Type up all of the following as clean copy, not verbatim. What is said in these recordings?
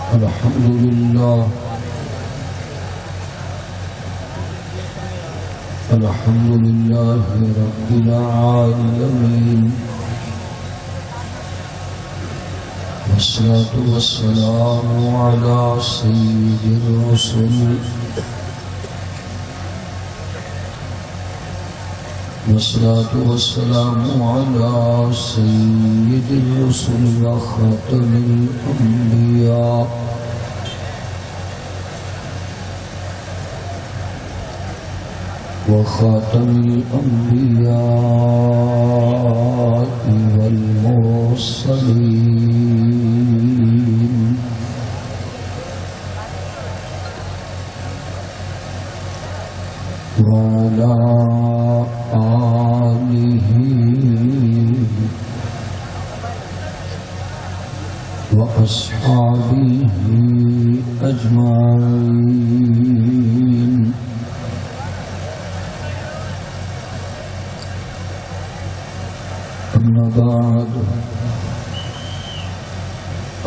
الحمد لله الحمد لله رب العالمين والصلاة والسلام على سيد الرسل والصلاة والسلام على سيد الرسل وخاتم الأنبياء والمرسلين وعلى آله وأصحابه أجمعين. أما بعد،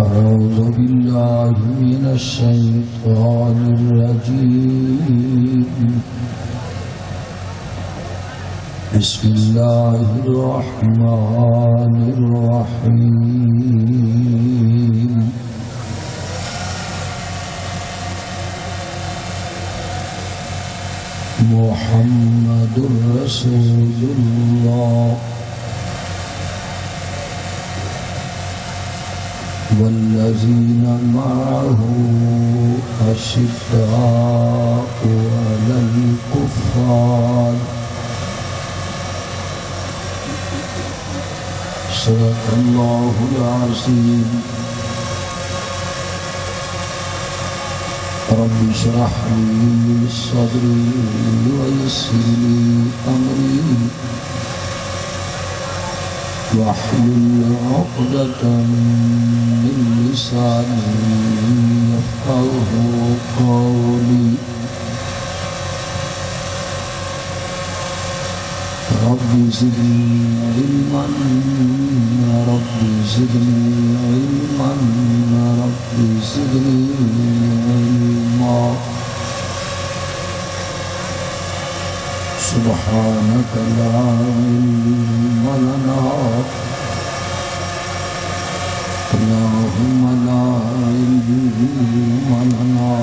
أعوذ بالله من الشيطان الرجيم. بسم الله الرحمن الرحيم. محمد رسول الله والذين معه أشداء على الكفار. صدق الله العظيم. رب اشرح لي صدري ويسر لي أمري واحلل عقدة من لساني يفقهوا قولي. رب زدني علما رب زدني علما رب زدني علما. سبحانك لا علم لنا اللهم لا علم لنا.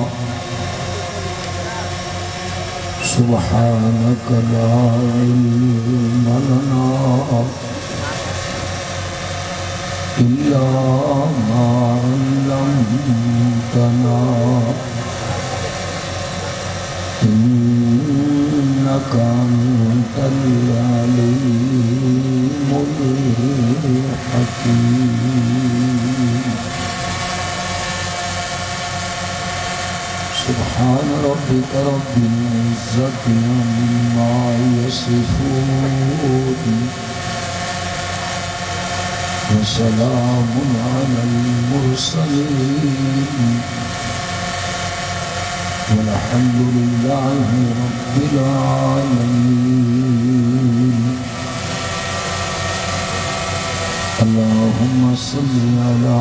سبحانك لا علم لنا إلا ما علمتنا إنك أنت العليم الحكيم. سبحان ربك رب العزة عما يصفون وسلام على المرسلين والحمد لله رب العالمين. اللهم صل على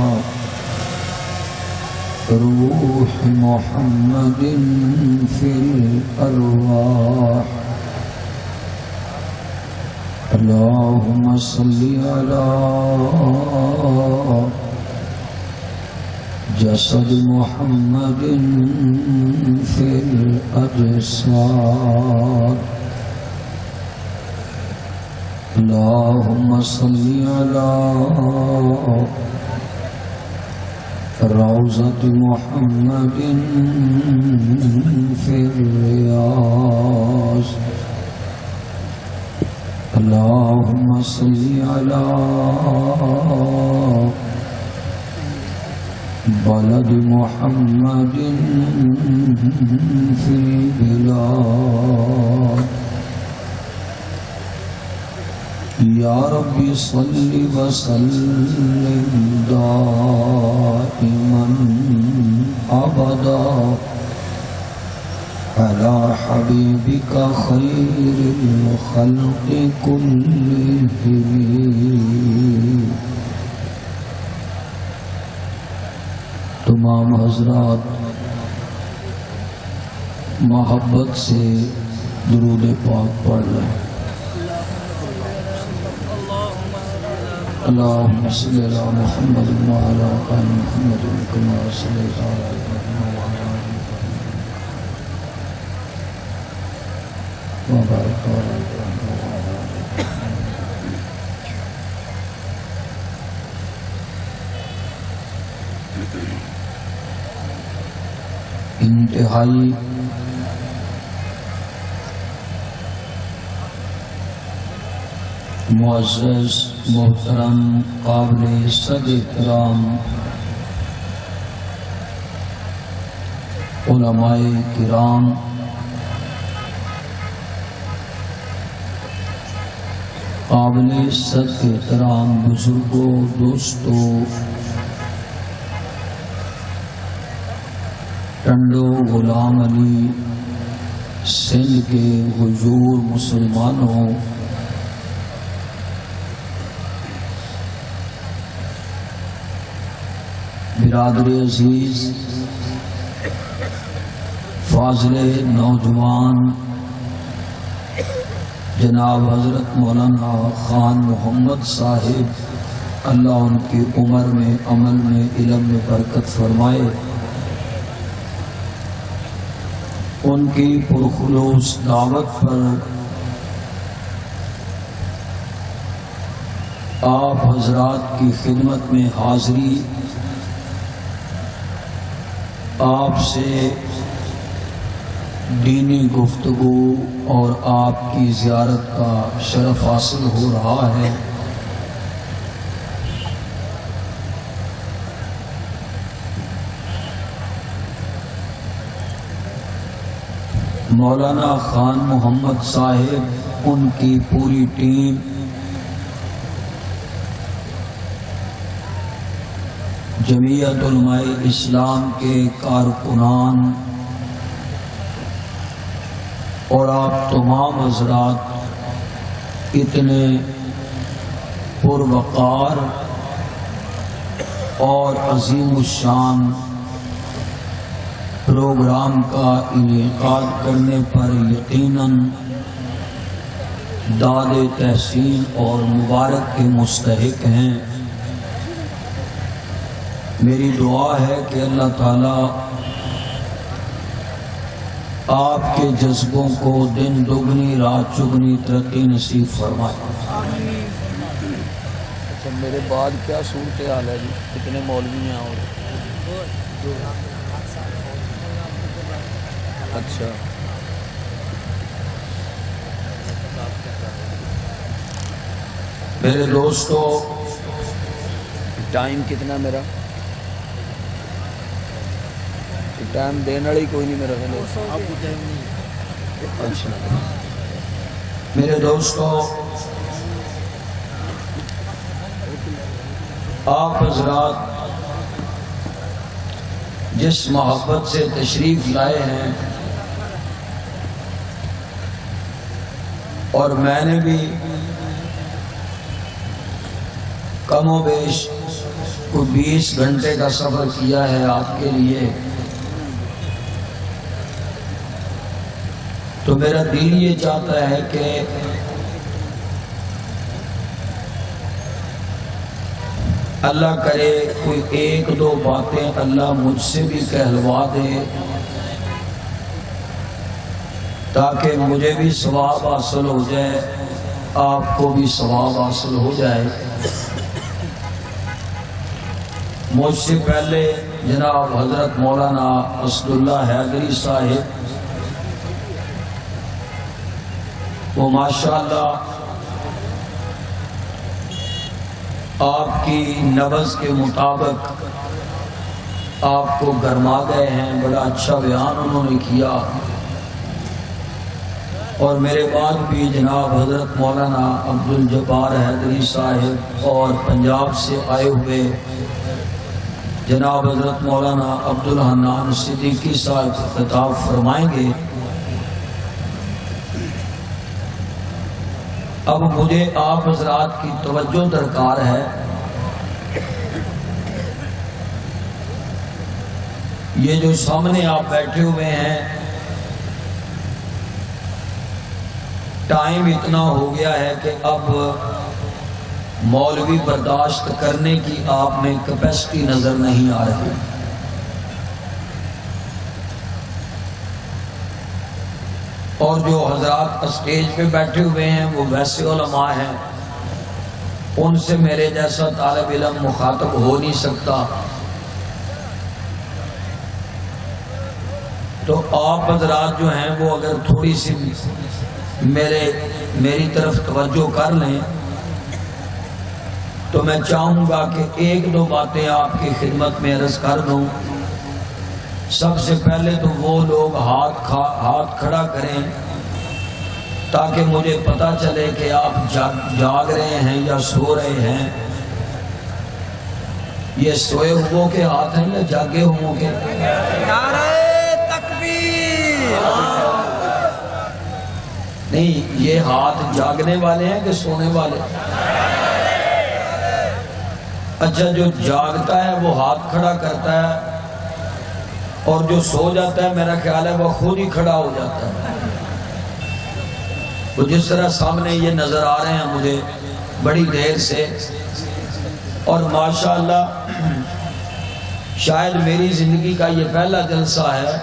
روح محمد في الأرواح. اللهم صل على جسد محمد في الأجساد. اللهم صل على روضة محمد في الرياض. اللهم صل على بلد محمد في البلاد. یا رب صل وسلم دائما ابدا على حبيبك خير الخلق كلهم. تمام حضرات محبت سے درود پاک پڑھ لیں۔ اللهم صل على محمد وعلى آل محمد كما صليت على إبراهيم وعلى آل إبراهيم وبارك على إبراهيم وعلى آل إبراهيم۔ انتہائی معزز محترم قابل صد احترام علماء کرام، قابل صد احترام بزرگوں، دوستوں، ٹنڈو غلام علی سندھ کے حضور مسلمانوں، برادر عزیز، فاضل نوجوان جناب حضرت مولانا خان محمد صاحب، اللہ ان کی عمر میں، عمل میں، علم میں برکت فرمائے، ان کی پرخلوص دعوت پر آپ حضرات کی خدمت میں حاضری، آپ سے دینی گفتگو اور آپ کی زیارت کا شرف حاصل ہو رہا ہے۔ مولانا خان محمد صاحب، ان کی پوری ٹیم، جمعیت علماء اسلام کے کارکنان اور آپ تمام حضرات اتنے پروقار اور عظیم الشان پروگرام کا انعقاد کرنے پر یقیناً داد تحسین اور مبارک کے مستحق ہیں۔ میری دعا ہے کہ اللہ تعالیٰ آپ کے جذبوں کو دن دگنی رات چگنی ترقی نصیب فرمائے۔ اچھا، میرے بعد کیا صورتحال ہے جی؟ کتنے مولوی ہیں اور اچھا میرے دوستو، ٹائم کتنا میرا؟ ٹائم دینے والی کوئی نہیں میرا خیال۔ اچھا میرے دوستو، آپ حضرات جس محبت سے تشریف لائے ہیں، اور میں نے بھی کم و بیش کوئی 20 گھنٹے کا سفر کیا ہے آپ کے لیے، تو میرا دل یہ چاہتا ہے کہ اللہ کرے کوئی ایک دو باتیں اللہ مجھ سے بھی کہلوا دے، تاکہ مجھے بھی ثواب حاصل ہو جائے، آپ کو بھی ثواب حاصل ہو جائے۔ مجھ سے پہلے جناب حضرت مولانا اسداللہ حیدری صاحب، وہ ماشاءاللہ آپ کی نبض کے مطابق آپ کو گرما گئے ہیں، بڑا اچھا بیان انہوں نے کیا۔ اور میرے بعد بھی جناب حضرت مولانا عبدالجبار حیدری صاحب اور پنجاب سے آئے ہوئے جناب حضرت مولانا عبدالحنان صدیقی صاحب خطاب فرمائیں گے۔ اب مجھے آپ حضرات کی توجہ درکار ہے یہ جو سامنے آپ بیٹھے ہوئے ہیں، ٹائم اتنا ہو گیا ہے کہ اب مولوی برداشت کرنے کی آپ میں کیپیسٹی نظر نہیں آ رہی۔ اور جو حضرات اسٹیج پہ بیٹھے ہوئے ہیں وہ ویسے علماء ہیں، ان سے میرے جیسا طالب علم مخاطب ہو نہیں سکتا، تو آپ حضرات جو ہیں وہ اگر تھوڑی سی میری طرف توجہ کر لیں تو میں چاہوں گا کہ ایک دو باتیں آپ کی خدمت میں عرض کر دوں۔ سب سے پہلے تو وہ لوگ ہاتھ کھڑا کریں تاکہ مجھے پتہ چلے کہ آپ جاگ رہے ہیں یا سو رہے ہیں۔ یہ سوئے ہوئوں کے ہاتھ ہیں یا جاگے ہوئوں کے؟ نعرہ تکبیر! نہیں، یہ ہاتھ جاگنے والے ہیں کہ سونے والے؟ اچھا، جو جاگتا ہے وہ ہاتھ کھڑا کرتا ہے، اور جو سو جاتا ہے میرا خیال ہے وہ خود ہی کھڑا ہو جاتا ہے۔ وہ جس طرح سامنے یہ نظر آ رہے ہیں مجھے بڑی دیر سے، اور ماشاءاللہ شاید میری زندگی کا یہ پہلا جلسہ ہے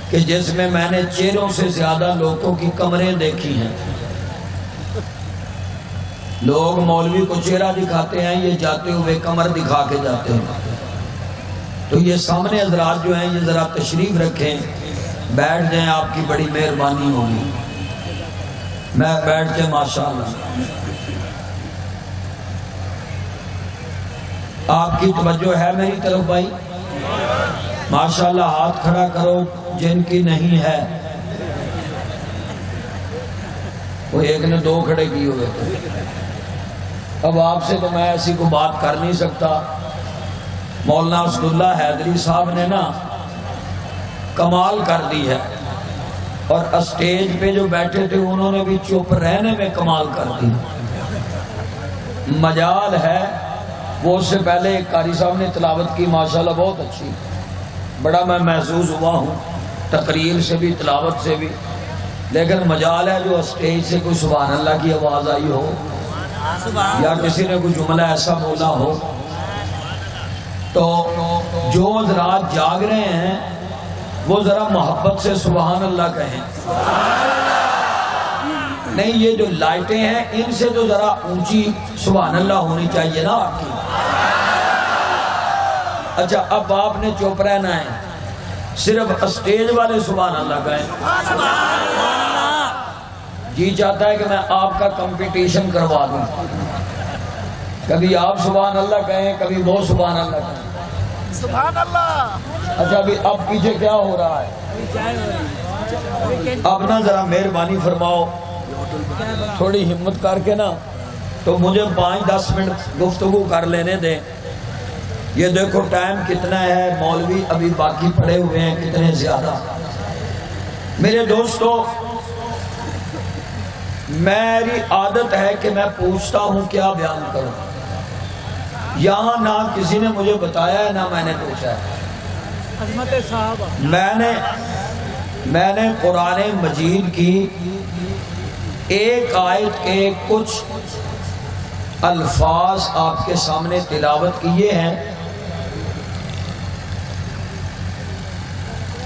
کہ جس میں میں نے چہروں سے زیادہ لوگوں کی کمریں دیکھی ہیں۔ لوگ مولوی کو چہرہ دکھاتے ہیں، یہ جاتے ہوئے کمر دکھا کے جاتے ہیں۔ تو یہ سامنے حضرات جو ہیں یہ ذرا تشریف رکھیں، بیٹھ جائیں، آپ کی بڑی مہربانی ہوگی۔ میں بیٹھ جائیں ماشاءاللہ۔ آپ کی توجہ ہے میری طرف بھائی؟ ماشاءاللہ ہاتھ کھڑا کرو جن کی نہیں ہے۔ وہ ایک نے دو کھڑے کیے ہوئے تھے۔ اب آپ سے تو میں ایسی کو بات کر نہیں سکتا۔ مولانا اسداللہ حیدری صاحب نے نا کمال کر دی ہے، اور اسٹیج پہ جو بیٹھے تھے انہوں نے بھی چپ رہنے میں کمال کر دی۔ مجال ہے، وہ اس سے پہلے قاری صاحب نے تلاوت کی ماشاءاللہ بہت اچھی، بڑا میں محظوظ ہوا ہوں تقریر سے بھی تلاوت سے بھی، لیکن مجال ہے جو اسٹیج سے کوئی سبحان اللہ کی آواز آئی ہو یا کسی نے کوئی جملہ ایسا بولا ہو، تو جو حضرات جاگ رہے ہیں وہ ذرا محبت سے سبحان اللہ کہیں۔ نہیں، یہ جو لائٹیں ہیں ان سے تو ذرا اونچی سبحان اللہ ہونی چاہیے نا آپ کی۔ اچھا، اب آپ نے چپ رہنا ہے، صرف اسٹیج والے سبحان اللہ کہیں۔ جی چاہتا ہے کہ میں آپ کا کمپٹیشن کروا دوں، کبھی آپ سبحان اللہ کہیں، کبھی وہ سبحان اللہ کہیں۔ سبحان اللہ! اچھا، اب پیچھے کیا ہو رہا ہے؟ اب نا ذرا مہربانی فرماؤ، تھوڑی ہمت کر کے نا تو مجھے 5-10 منٹ گفتگو کر لینے دیں۔ یہ دیکھو ٹائم کتنا ہے، مولوی ابھی باقی پڑے ہوئے ہیں کتنے زیادہ۔ میرے دوستو، میری عادت ہے کہ میں پوچھتا ہوں کیا بیان کروں۔ یہاں نہ کسی نے مجھے بتایا ہے نہ میں نے پوچھا ہے۔ عظمت صاحب، میں نے قرآن مجید کی ایک آیت کے کچھ الفاظ آپ کے سامنے تلاوت کیے ہیں،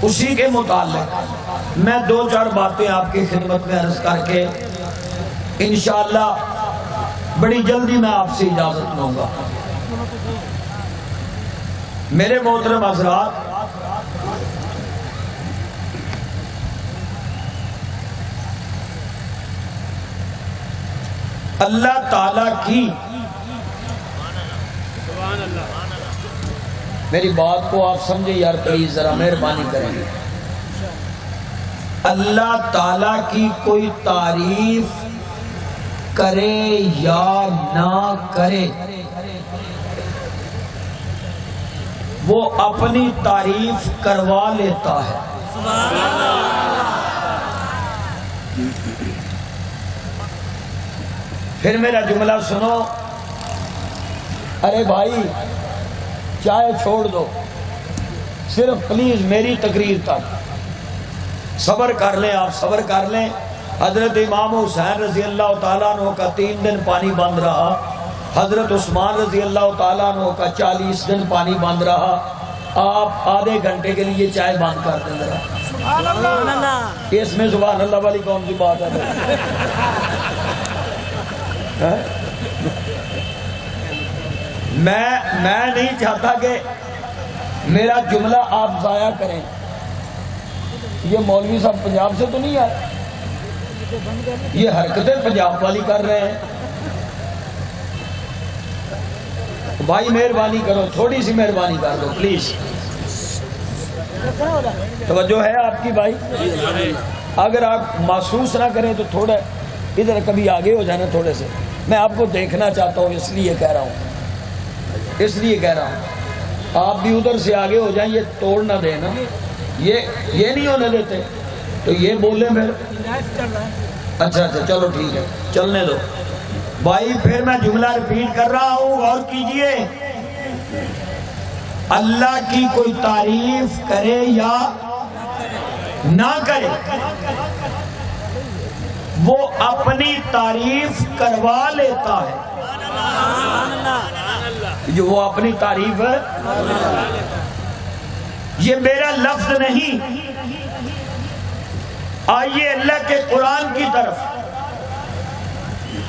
اسی کے متعلق میں 2-4 باتیں آپ کی خدمت میں عرض کر کے انشاءاللہ بڑی جلدی میں آپ سے اجازت لوں گا۔ میرے محترم حضرات، اللہ تعالیٰ کی، میری بات کو آپ سمجھے یار پلیز، ذرا مہربانی کریں گے۔ اللہ تعالیٰ کی کوئی تعریف کرے یا نہ کرے، وہ اپنی تعریف کروا لیتا ہے۔ پھر میرا جملہ سنو، ارے بھائی چائے چھوڑ دو، صرف پلیز میری تقریر تک صبر کر لیں، آپ صبر کر لیں۔ حضرت امام حسین رضی اللہ تعالیٰ عنہ کا 3 دن پانی بند رہا، حضرت عثمان رضی اللہ تعالیٰ عنہ کا 40 دن پانی بند رہا، آپ آدھے گھنٹے کے لیے چائے بند کر دیں ذرا۔ سبحان اللہ۔ اس میں سبحان اللہ والی کون سی بات ہے؟ میں نہیں چاہتا کہ میرا جملہ آپ ضائع کریں۔ یہ مولوی صاحب پنجاب سے تو نہیں آئے، یہ حرکتیں پنجاب والی کر رہے ہیں۔ بھائی مہربانی کرو، تھوڑی سی مہربانی کر دو پلیز، توجہ ہے آپ کی بھائی؟ اگر آپ محسوس نہ کریں تو تھوڑا ادھر کبھی آگے ہو جانا تھوڑے سے، میں آپ کو دیکھنا چاہتا ہوں، اس لیے کہہ رہا ہوں آپ بھی ادھر سے آگے ہو جائیں، یہ توڑ نہ دیں نا، یہ نہیں ہونے دیتے تو یہ بولیں پھر۔ اچھا چلو ٹھیک ہے، چلنے دو بھائی۔ پھر میں جملہ ریپیٹ کر رہا ہوں، غور کیجئے۔ اللہ کی کوئی تعریف کرے یا نہ کرے، وہ اپنی تعریف کروا لیتا ہے، جو وہ اپنی تعریف ہے۔ یہ میرا لفظ نہیں، آئیے اللہ کے قرآن کی طرف۔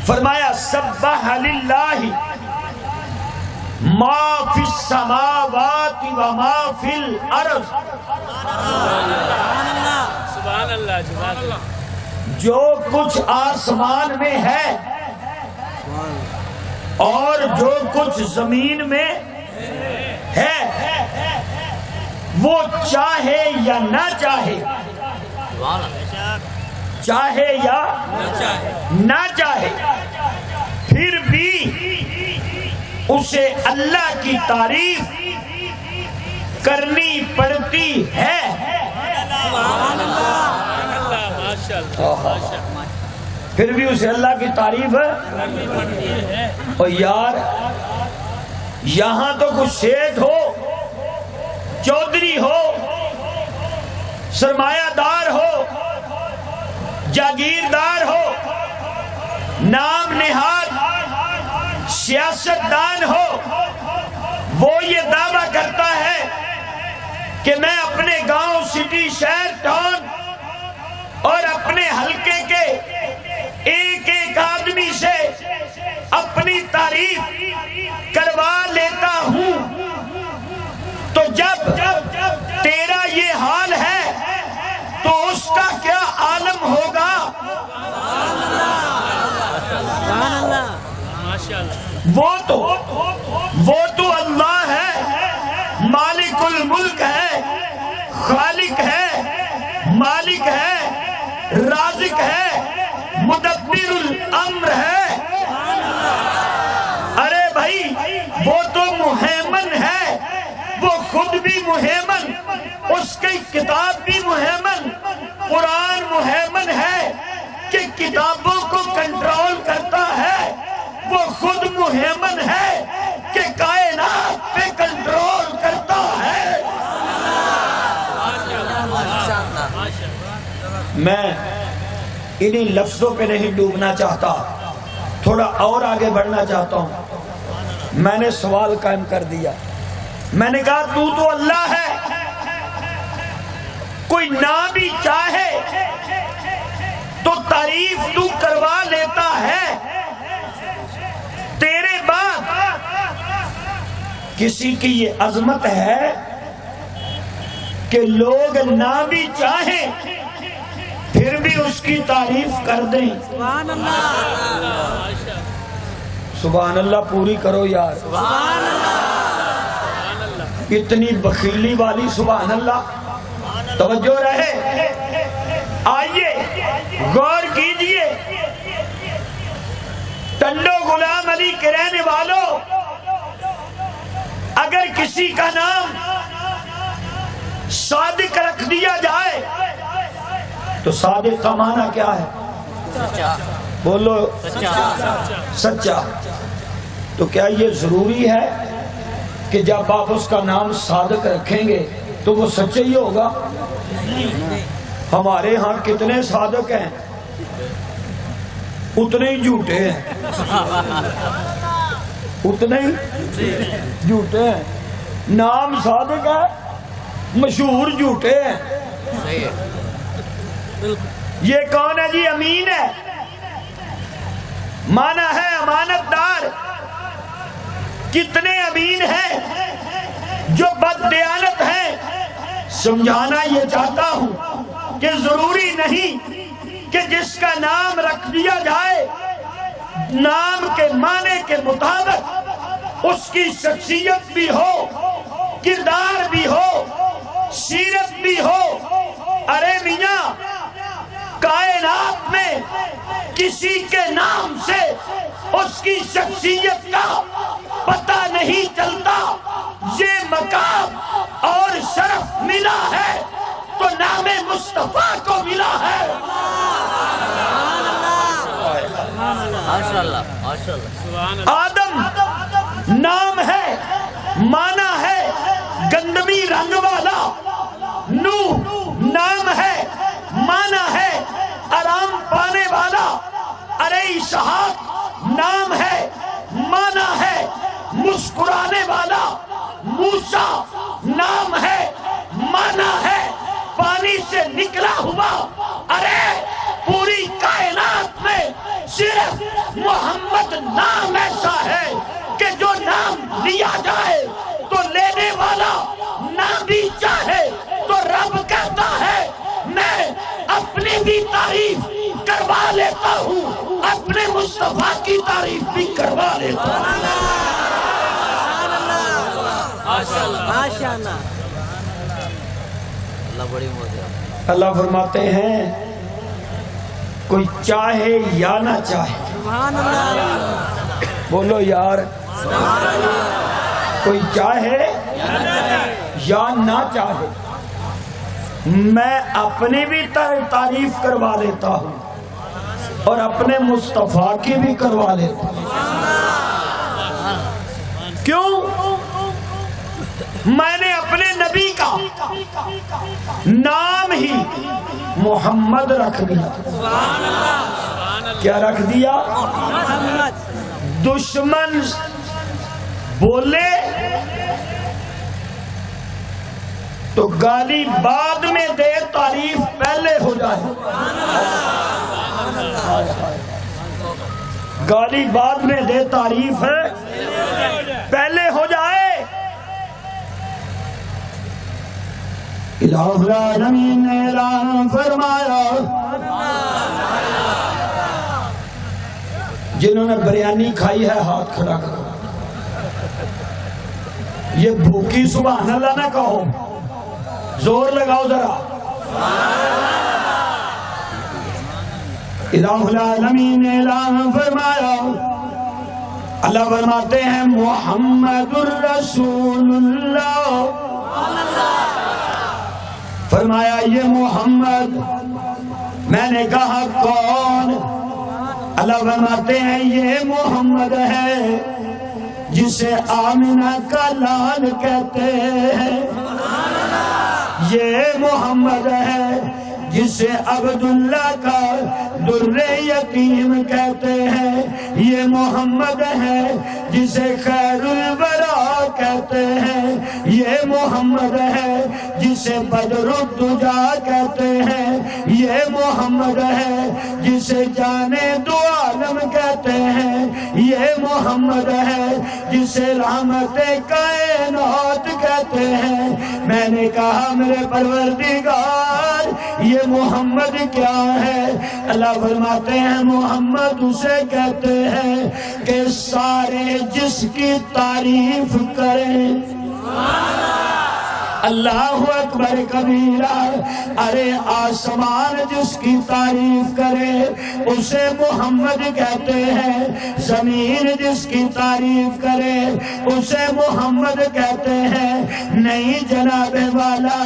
فرمایا سبح للہ ما فی السماوات و ما فی الارض، سبحان اللہ، جو کچھ آسمان میں ہے اور جو کچھ زمین میں ہے، وہ چاہے یا نہ چاہے، چاہے یا نہ چاہے، پھر بھی اسے اللہ کی تعریف کرنی پڑتی ہے۔ پھر بھی اسے اللہ کی تعریف ہے۔ اور یار یہاں تو کچھ سیٹھ ہو، چودھری ہو، سرمایہ دار ہو، جاگیردار ہو، نام نہاد سیاستدان ہو، وہ یہ دعویٰ کرتا ہے کہ میں اپنے گاؤں، سٹی، شہر، ٹاؤن اور اپنے حلقے کے ایک ایک آدمی سے اپنی تعریف کروا لیتا ہوں، تو جب تیرا یہ حال ہے تو اس کا کیا عالم ہوگا؟ وہ تو اللہ ہے، مالک الملک ہے، خالق ہے، مالک ہے، رازق ہے، مدبر الامر ہے۔ ارے بھائی وہ تو مہیمن ہے، وہ خود بھی مہیمن، اس کی کتاب بھی مہیمن، قرآن مہیمن ہے کہ کتابوں کو کنٹرول کرتا ہے، وہ خود مہیمن ہے کہ کائنات پہ کنٹرول کرتا ہے۔ میں انہی لفظوں پہ نہیں ڈوبنا چاہتا، تھوڑا اور آگے بڑھنا چاہتا ہوں۔ میں نے سوال قائم کر دیا، میں نے کہا تو اللہ ہے، کوئی نہ بھی چاہے تو تعریف تو کروا لیتا ہے، تیرے بعد کسی کی یہ عظمت ہے کہ لوگ نہ بھی چاہیں پھر بھی اس کی تعریف کر دیں۔ سبحان اللہ، سبحان اللہ پوری کرو یار، سبحان اللہ، اتنی بخیلی والی سبحان اللہ، توجہ رہے۔ آئیے غور کیجئے، ٹنڈو غلام علی کے رہنے والوں، اگر کسی کا نام صادق رکھ دیا جائے تو صادق کا معنی کیا ہے؟ بولو سچا۔ تو کیا یہ ضروری ہے کہ جب آپ اس کا نام صادق رکھیں گے تو وہ سچے ہی ہوگا. ہمارے ہاں کتنے صادق ہیں اتنے ہی جھوٹے ہیں, اتنے ہی جھوٹے ہیں. نام صادق ہے, مشہور جھوٹے ہیں. یہ کون ہے جی؟ امین ہے, مانا ہے امانت دار. کتنے امین ہیں جو بددیانت ہیں. سمجھانا یہ چاہتا ہوں کہ ضروری نہیں کہ جس کا نام رکھ دیا جائے نام کے معنی کے مطابق اس کی شخصیت بھی ہو, کردار بھی ہو, سیرت بھی ہو. ارے میاں, کائنات میں کسی کے نام سے اس کی شخصیت کا پتہ نہیں چلتا. یہ مقام اور شرف ملا ہے تو نام مصطفیٰ کو ملا ہے. آدم نام ہے, مانا ہے گندمی رنگ والا. نوح نام ہے, مانا ہے آرام پانے والا. ارے اسحاق نام ہے, مانا ہے مسکرانے والا. موسیٰ نام ہے, مانا ہے پانی سے نکلا ہوا. ارے پوری کائنات میں صرف محمد نام ایسا ہے کہ جو نام لیا جائے تو لینے والا نہ بھی چاہے تو رب کہتا ہے میں اپنی بھی تعریف کروا لیتا ہوں, اپنے مصطفیٰ کی تعریف بھی کروا لیتا ہوں. ماشاءاللہ. اللہ فرماتے ہیں کوئی چاہے یا نہ چاہے, سبحان اللہ. بولو یار, کوئی چاہے یا نہ چاہے میں اپنی بھی تعریف کروا لیتا ہوں اور اپنے مصطفیٰ کی بھی کروا لیتا ہوں. کیوں؟ میں نے اپنے نبی کا نام ہی محمد رکھ دیا. کیا رکھ دیا؟ دشمن بولے تو گالی بعد میں دے, تعریف پہلے ہو جائے. گالی بعد میں دے, تعریف ہے پہلے ہو جائے. الہ العالمین نے اعلان فرمایا جنہوں نے بریانی کھائی ہے ہاتھ کھڑا کرو. یہ بھوکی سبحان اللہ نہ کہو, زور لگاؤ ذرا. الہ العالمین نے اعلان فرمایا, اللہ فرماتے ہیں محمد الرسول اللہ. فرمایا یہ محمد. میں نے کہا کون؟ اللہ فرماتے ہیں یہ محمد ہے جسے آمنہ کا لال کہتے ہیں. یہ محمد ہے جسے عبداللہ کا در یتیم کہتے ہیں. یہ محمد ہے جسے خیر الورا کہتے ہیں. یہ محمد ہے جسے بدر الدجا کہتے ہیں. یہ محمد ہے جسے جانے دو عالم کہتے ہیں. یہ محمد ہے جسے رحمت کائنات کہتے ہیں. میں نے کہا میرے پروردگار یہ محمد کیا ہے؟ اللہ فرماتے ہیں محمد اسے کہتے ہیں کہ سارے جس کی تعریف کریں. اللہ اکبر کبیرہ. ارے آسمان جس کی تعریف کرے اسے محمد کہتے ہیں. زمین جس کی تعریف کرے اسے محمد کہتے ہیں. نہیں جناب والا,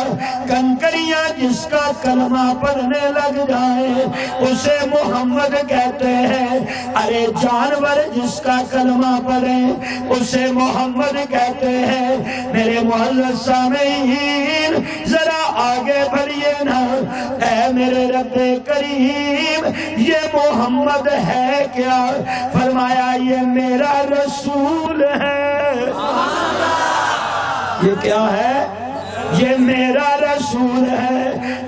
کنکریاں جس کا کلمہ پڑھنے لگ جائے اسے محمد کہتے ہیں. ارے جانور جس کا کلمہ پڑھے اسے محمد کہتے ہیں. میرے معزز سامعین, العالمین ذرا آگے بڑھیے نا، اے میرے رب کریم یہ محمد ہے کیا؟ فرمایا یہ میرا رسول ہے۔ یہ کیا ہے؟ یہ میرا رسول ہے۔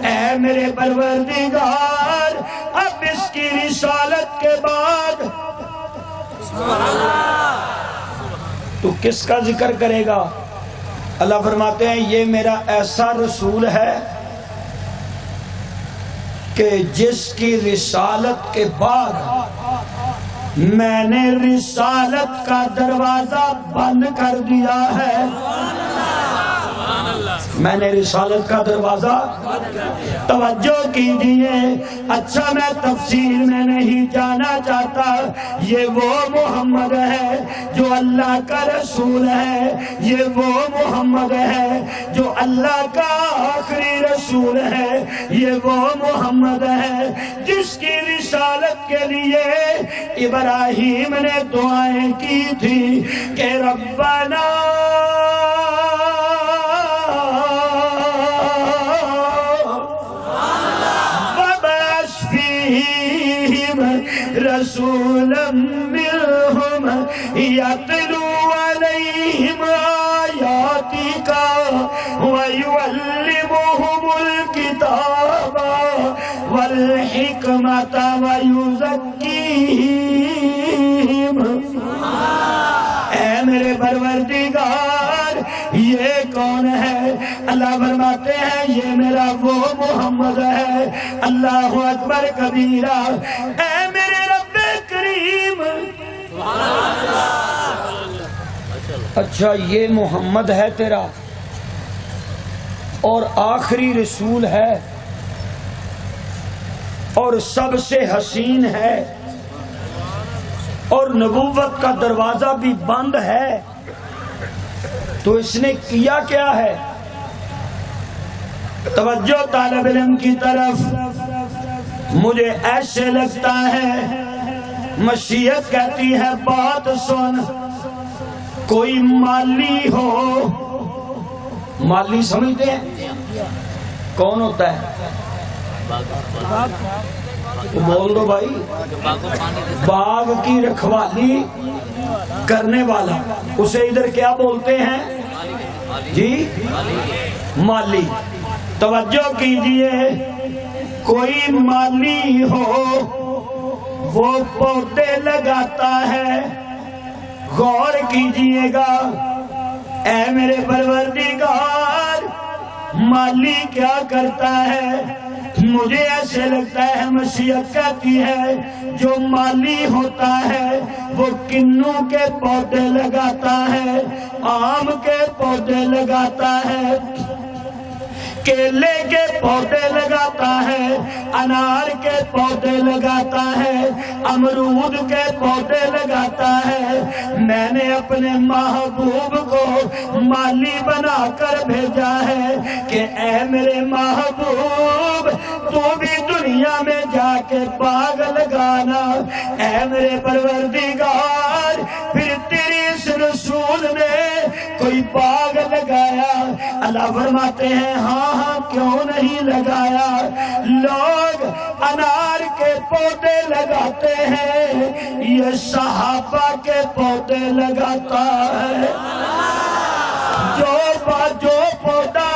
اے میرے پروردگار اب اس کی رسالت کے بعد تو کس کا ذکر کرے گا؟ اللہ فرماتے ہیں یہ میرا ایسا رسول ہے کہ جس کی رسالت کے بعد میں نے رسالت کا دروازہ بند کر دیا ہے۔ میں نے رسالت کا دروازہ توجہ کیجئے۔ اچھا میں تفصیل میں نہیں جانا چاہتا، یہ وہ محمد ہے جو اللہ کا رسول ہے، یہ وہ محمد ہے جو اللہ کا آخری رسول ہے، یہ وہ محمد ہے جس کی رسالت کے لیے ابراہیم نے دعائیں کی تھی کہ ربنا رسولا منهم يتلو عليهم آياتك ويعلمهم الكتاب والحكمة ويزكيهم۔ اے میرے پروردگار یہ کون ہے؟ اللہ فرماتے ہیں یہ میرا وہ محمد ہے۔ اللہ اکبر کبیرہ۔ اے میرے رب کریم، اچھا یہ محمد ہے تیرا اور آخری رسول ہے اور سب سے حسین ہے اور نبوت کا دروازہ بھی بند ہے، تو اس نے کیا کیا ہے؟ توجہ طالب علم کی طرف۔ مجھے ایسے لگتا ہے مشیت کہتی ہے بات سن، کوئی مالی ہو، مالی سمجھتے ہیں کون ہوتا ہے؟ بول دو بھائی، باغ کی رکھوالی کرنے والا، اسے ادھر کیا بولتے ہیں جی؟ مالی۔ توجہ کیجئے، کوئی مالی ہو وہ پودے لگاتا ہے، غور کیجئے گا۔ اے میرے پروردگار مالی کیا کرتا ہے؟ مجھے ایسے لگتا ہے مشیت کہتی ہے جو مالی ہوتا ہے وہ کنوں کے پودے لگاتا ہے، آم کے پودے لگاتا ہے، کیلے کے پودے لگاتا ہے، انار کے پودے لگاتا ہے، امرود کے پودے لگاتا ہے۔ میں نے اپنے محبوب کو مالی بنا کر بھیجا ہے کہ اے میرے محبوب تو بھی دنیا میں جا کے باغ لگانا۔ اے میرے پروردگار پھر تیری اس رسول نے کوئی باغ لگایا؟ اللہ فرماتے ہیں ہاں ہاں کیوں نہیں لگایا؟ لوگ انار کے پودے لگاتے ہیں، یہ صحابہ کے پودے لگاتا ہے۔ جو پودا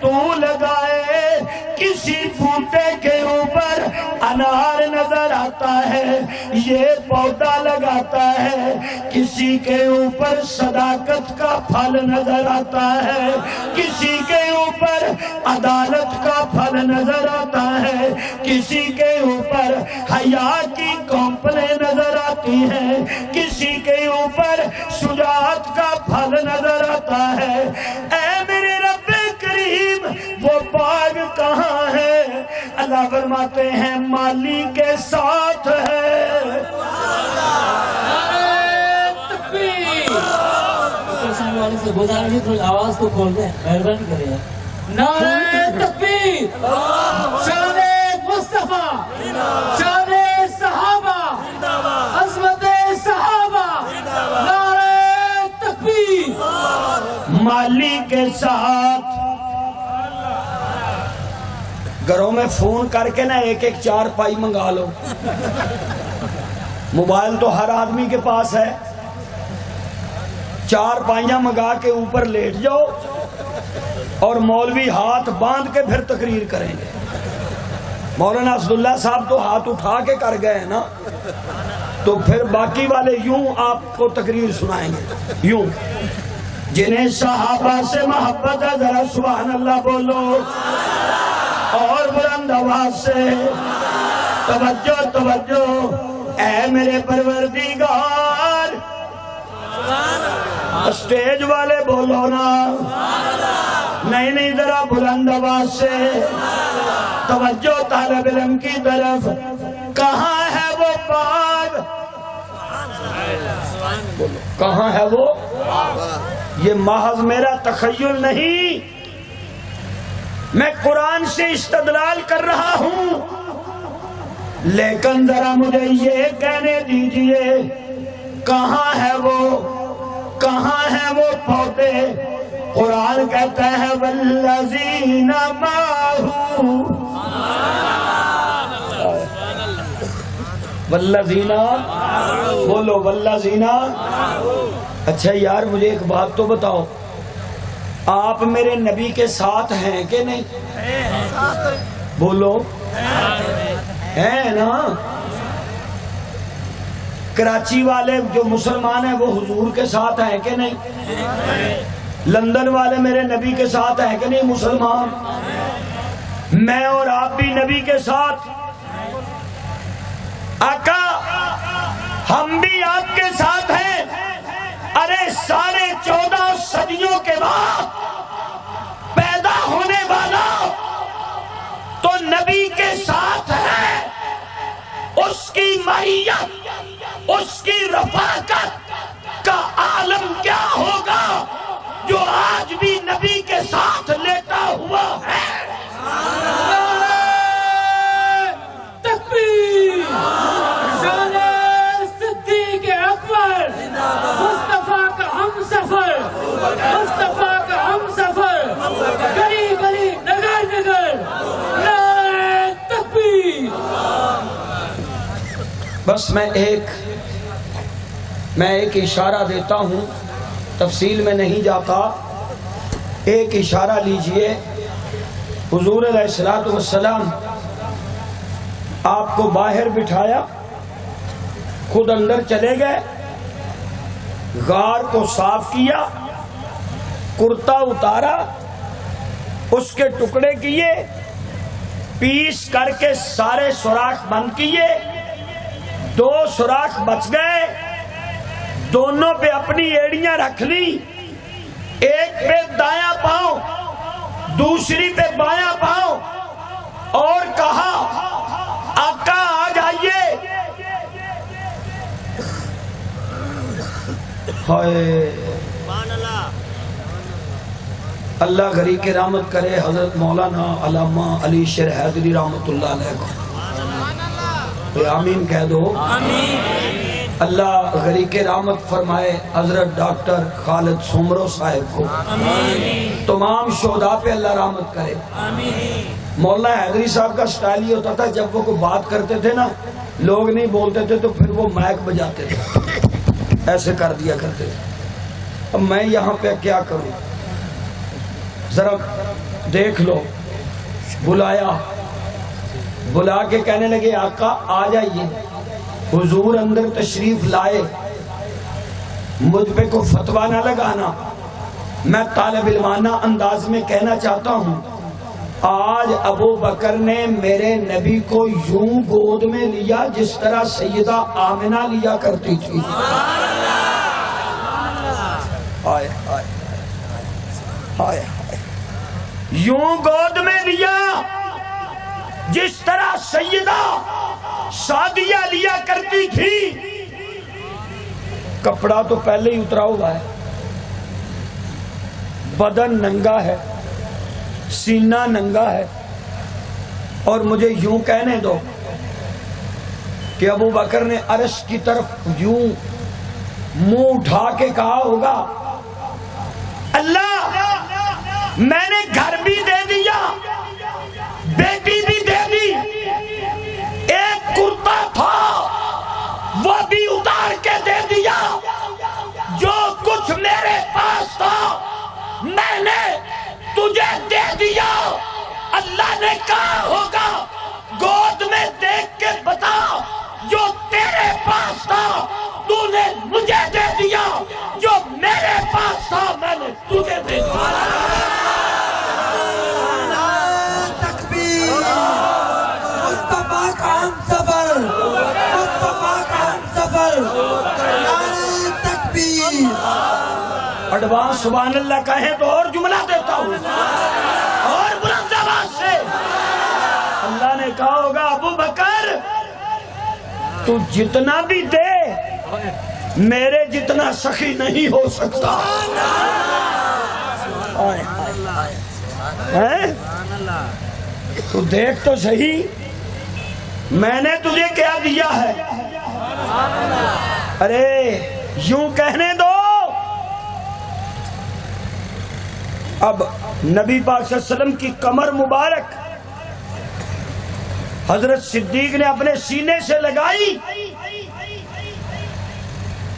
تو لگائے کسی بوٹے کے اوپر انار نظر آتا ہے، یہ پودا لگاتا ہے، کسی کے اوپر صداقت کا پھل نظر آتا ہے، کسی کے اوپر عدالت کا پھل نظر آتا ہے، کسی کے اوپر حیا کی کمپلیں نظر آتی ہیں، کسی کے اوپر شجاعت کا پھل نظر آتا ہے۔ اے میرے رب کریم وہ باغ کہاں ہے؟ اللہ فرماتے ہیں مالی کے ساتھ ہے۔ سے گزارش ہے تھوڑی آواز کو کھول دیں، مہربانی کریں۔ نعرہ تکبیر، شان مصطفیٰ، شان صحابہ، عظمت صحابہ، نعرہ تکبیر۔ مالی کے ساتھ گھروں میں فون کر کے نا ایک ایک 4 پائی منگا لو. موبائل تو ہر آدمی کے پاس ہے. 4 پائیاں منگا کے اوپر لیٹ جاؤ اور مولوی ہاتھ باندھ کے پھر تقریر کریں گے. مولانا اسداللہ صاحب تو ہاتھ اٹھا کے کر گئے ہیں نا, تو پھر باقی والے یوں آپ کو تقریر سنائیں گے یوں. جنہیں صحابہ سے محبت ہے ذرا سبحان اللہ بولو, اور بلند آواز سے توجہ توجہ. اے میرے پروردگار, اسٹیج والے بولو نا, نہیں ذرا بلند آواز سے توجہ طالب علم کی طرف. کہاں ہے وہ باغ, کہاں ہے وہ؟ یہ محض میرا تخیل نہیں, میں قرآن سے استدلال کر رہا ہوں. لیکن ذرا مجھے یہ کہنے دیجئے کہاں ہے وہ, کہاں ہے وہ پودے؟ قرآن کہتا ہے والذین معہ, والذین بولو والذین. اچھا یار مجھے ایک بات تو بتاؤ, آپ میرے نبی کے ساتھ ہیں کہ نہیں؟ بولو ہیں نا. کراچی والے جو مسلمان ہیں وہ حضور کے ساتھ ہیں کہ نہیں؟ لندن والے میرے نبی کے ساتھ ہیں کہ نہیں مسلمان؟ میں اور آپ بھی نبی کے ساتھ. آقا ہم بھی آپ کے ساتھ ہیں. ارے 14.5 صدیوں کے بعد پیدا ہونے والا تو نبی کے ساتھ ہے. اس کی معیت, اس کی رفاقت کا عالم کیا ہوگا جو آج بھی نبی کے ساتھ لیٹا ہوا ہے. تکبیر, شان صدیق اکبر, مصطفیٰ کا ہم سفر, مصطفیٰ کا ہم سفر, گلی گلی نگر نگر نعرہ تکبیر. بس میں ایک اشارہ دیتا ہوں, تفصیل میں نہیں جاتا. ایک اشارہ لیجئے. حضور علیہ السلام آپ کو باہر بٹھایا, خود اندر چلے گئے, غار کو صاف کیا, کرتا اتارا, اس کے ٹکڑے کیے, پیس کر کے سارے سوراخ بند کیے. 2 سوراخ بچ گئے, دونوں پہ اپنی ایڑیاں رکھ لی, ایک پہ دایاں پاؤں, دوسری پہ بایاں پاؤں, اور کہا آقا آ جائیے. اللہ گھری کے رحمت کرے حضرت مولانا علامہ علی شیر حیدری رحمت اللہ علیہ کو. آمین کہہ دو. اللہ غری کے رحمت فرمائے حضرت ڈاکٹر خالد سمرو صاحب کو. تمام شہداء پہ اللہ رحمت کرے. مولانا حیدری صاحب کا سٹائل یہ ہوتا تھا, جب وہ کوئی بات کرتے تھے نا لوگ نہیں بولتے تھے تو پھر وہ مائک بجاتے تھے, ایسے کر دیا کرتے تھے. اب میں یہاں پہ کیا کروں, ذرا دیکھ لو. بلا کے کہنے لگے آقا آ جائیے. حضور اندر تشریف لائے. مجھ پہ کوئی فتویٰ نہ لگانا, میں طالب علمانہ انداز میں کہنا چاہتا ہوں. آج ابو بکر نے میرے نبی کو یوں گود میں لیا جس طرح سیدہ آمنہ لیا کرتی تھی. یوں گود میں لیا جس طرح سیدہ سعدیہ لیا کرتی تھی. کپڑا تو پہلے ہی اترا ہوا ہے, بدن ننگا ہے, سینہ ننگا ہے, اور مجھے یوں کہنے دو کہ ابو بکر نے عرش کی طرف یوں منہ اٹھا کے کہا ہوگا اللہ میں نے گھر بھی دے دیا, بیٹی کچھ میرے پاس تھا میں نے تجھے دے دیا. اللہ نے کہا ہوگا گود میں دیکھ کے بتا جو تیرے پاس تھا تو نے مجھے دے دیا, جو میرے پاس تھا میں نے تجھے دے دیا. تکبیر مصطفیٰ کا ہم سفر, مصطفیٰ کا ہم سفر, نعرہ تکبیر. ایڈوانس سبحان اللہ کہیں تو اور جملہ دیتا ہوں اور بلند آواز سے. اللہ نے کہا ہوگا ابو بکر تو جتنا بھی دے میرے جتنا سخی نہیں ہو سکتا. تو دیکھ تو صحیح میں نے تجھے کیا دیا ہے. ارے یوں کہنے دو. اب نبی پاک صلی اللہ علیہ وسلم کی کمر مبارک حضرت صدیق نے اپنے سینے سے لگائی,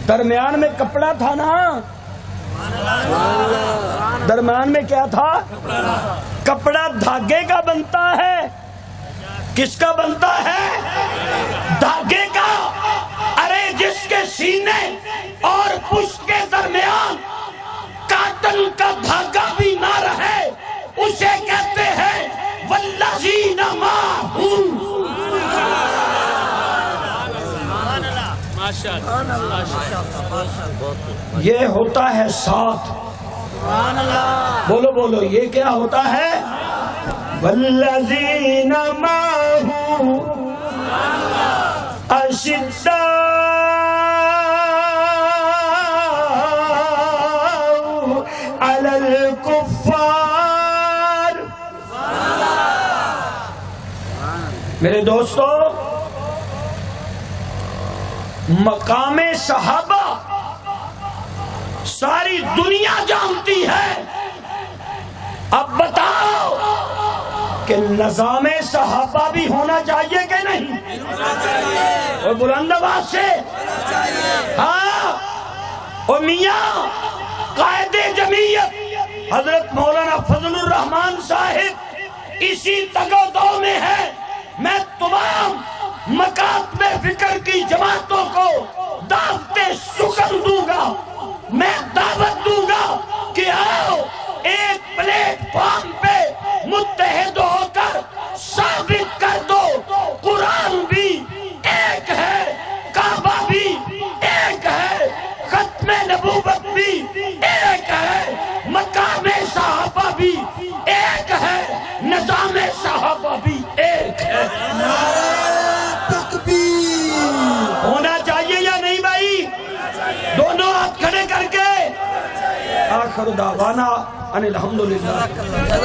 درمیان میں کپڑا تھا نا, درمیان میں کیا تھا؟ کپڑا دھاگے کا بنتا ہے. کس کا بنتا ہے؟ دھاگے کا. ارے جس کے سینے اور پشت کے درمیان کاٹن کا دھاگا بھی نہ رہے اسے کہتے ہیں والذین معہم. یہ ہوتا ہے ساتھ. بولو بولو یہ کیا ہوتا ہے؟ والذین معہم اشداء علی الکفار. میرے دوستو مقام صحابہ ساری دنیا جانتی ہے. اب بتاؤ کہ نظام صحابہ بھی ہونا چاہیے کہ نہیں؟ اور بلند آواز سے ہاں. اور میاں قائد جمعیت حضرت مولانا فضل الرحمان صاحب اسی تگودو میں ہے. میں تمام مکاتب فکر کی جماعتوں کو دعوت شکر دوں گا, میں دعوت دوں گا کہ آؤ ایک پلیٹ فارم پہ متحد ہو کر ثابت کر دو قرآن بھی ایک ہے, کعبہ بھی ایک ہے, ختم نبوت بھی ایک ہے, مقام صحابہ بھی ایک ہے, نظام صحابہ بھی ایک ہے. ہونا چاہیے یا نہیں بھائی؟ دونوں ہاتھ کھڑے کر کے آخر دعوانا ان الحمدللہ.